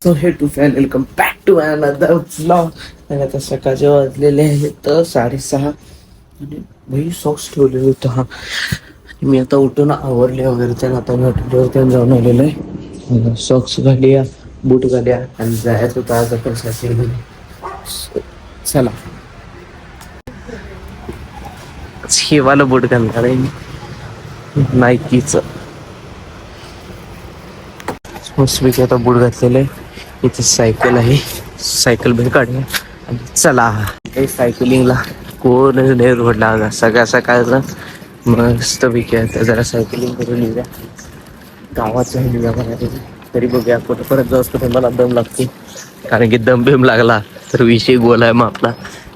तो हे टू फॅन welcome back to another vlog. आणि आता सकाळचे वाजलेले आहेत तर 6:30 आणि भाई सॉक्स ठेवलेले होतं. हा मी आता उठून आवरले वगैरे त्याला आता हॉटेलवर जाऊन आलेलो आहे. सॉक्स घालूया, बूट घालूया आणि जायचं होतं आज आपण साठी. चला शिवाला बूट घालणार आहे मी नाईकीचं. मस्तपैकी आता बूट घातलेलं आहे. इथे सायकल आहे, सायकल भेट काढूया आणि चला काही सायकलिंगला कोण नाही रोडला. सगळ्या सकाळचं मस्तपैकी आता जरा सायकलिंग करून येऊया. गावाचं येऊया बघा. तरी बघूया कुठं परत जाऊ असतो मला दम लागते, कारण की दम बिम लागला तर विषय गोल आहे मग आपला.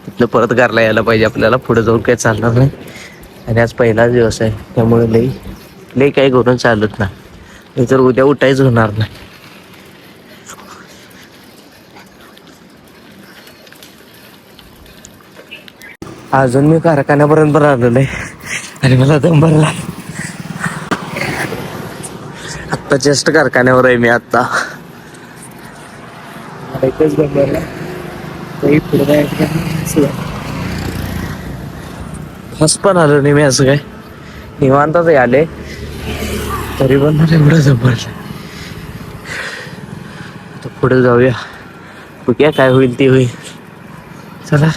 तिथनं परत घरला यायला पाहिजे आपल्याला, पुढे जाऊन काही चालणार नाही. आणि आज पहिलाच दिवस आहे त्यामुळे लई काही करून चालत नाही, तर उद्या उठायच होणार नाही. अजून मी कारखान्यापर्यंत पण आलेलो आहे आणि मला दम भरला. आत्ता जस्ट कारखान्यावर आहे मी आता. एकच दम भरला. हस पण आलो नाही मी, असं काय निवांतच आले तरी पण मला एवढं दम भरला. तर पुढे जाऊया, बघूया काय होईल ते होईल. चला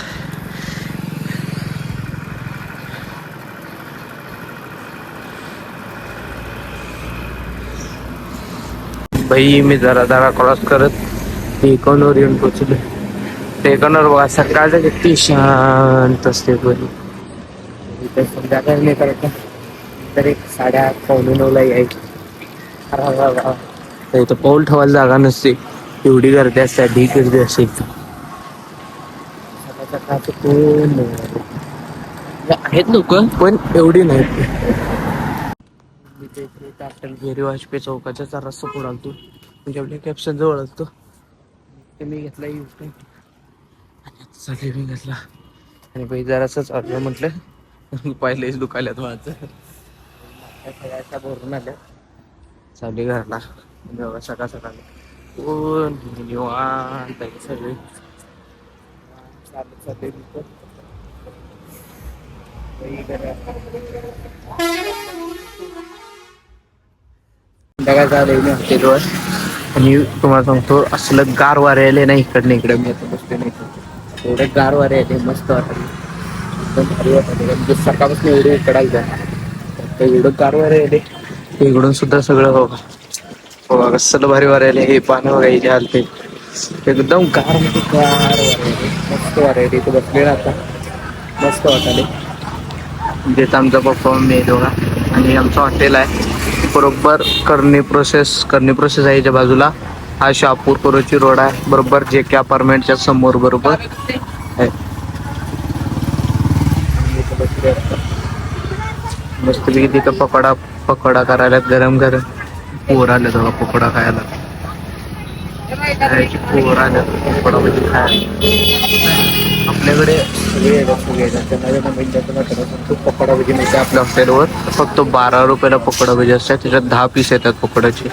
भाई मी जरा क्रॉस करत टेकॉनवर येऊन पोचलो. टेकॉनवर बघा सकाळचं किती शांत असते. पण इथे संध्याकाळी नाही करत तर 8:30-8:45 यायची. इथं पाऊल ठेवायला जागा नसते, एवढी गर्दी असते, ढीक गर्दी असते. कोण आहेत लोक पण एवढी नाहीत. अटल बिहारी वाजपेयी चौकाच्या जरासं पुढे आलतो, म्हणजे आपल्या कॅप्शन जवळ असतो. ते मी घेतला आणि आता मी घेतला आणि भाई जरासं चाललं म्हटलं पहिलेच दुखायलात माझं. सगळ्याच्या भरून आल्या चालली घरला. सकाळ कोण निवांत सगळे चालत संध्याकाळचं आलोय मी हॉटेलवर आणि तुम्हाला सांगतो असलं गार वारे आले नाही इकडे मी आता बसते नाही. एवढे गार वारे आले मस्त वाटले, एकदम भारी वाटले. म्हणजे सकाळपासून एवढे इकडायचं एवढं गार वारे आले. इकडून सुद्धा सगळं बघा कसलं भारी वारे आले. हे पानं बघा इथे आलते एकदम गार मध्ये गार वारे आले, मस्त वारे आले. इथे बसले आता मस्त वाटले. जिथं आमचा पप्पा मम्मी आहे दोघा आणि आमचं हॉटेल आहे बरोबर करणी प्रोसेस आहे याच्या बाजूला. हा शहापूर कोरोची रोड आहे बरोबर JK अपार्टमेंटच्या समोर बरोबर आहे. मस्तपैकी तिथं पकोडा करायला गरम पोर आले तेव्हा पकोडा खायला. पोर आले पकोडा म्हणजे खायला. आपल्याकडे पकोडा भजी मिळते आपल्या हॉटेलवर. फक्त 12 रुपयाला पकोडा भजी असतात, त्याच्यात 10 पीस येतात पकोड्याचे.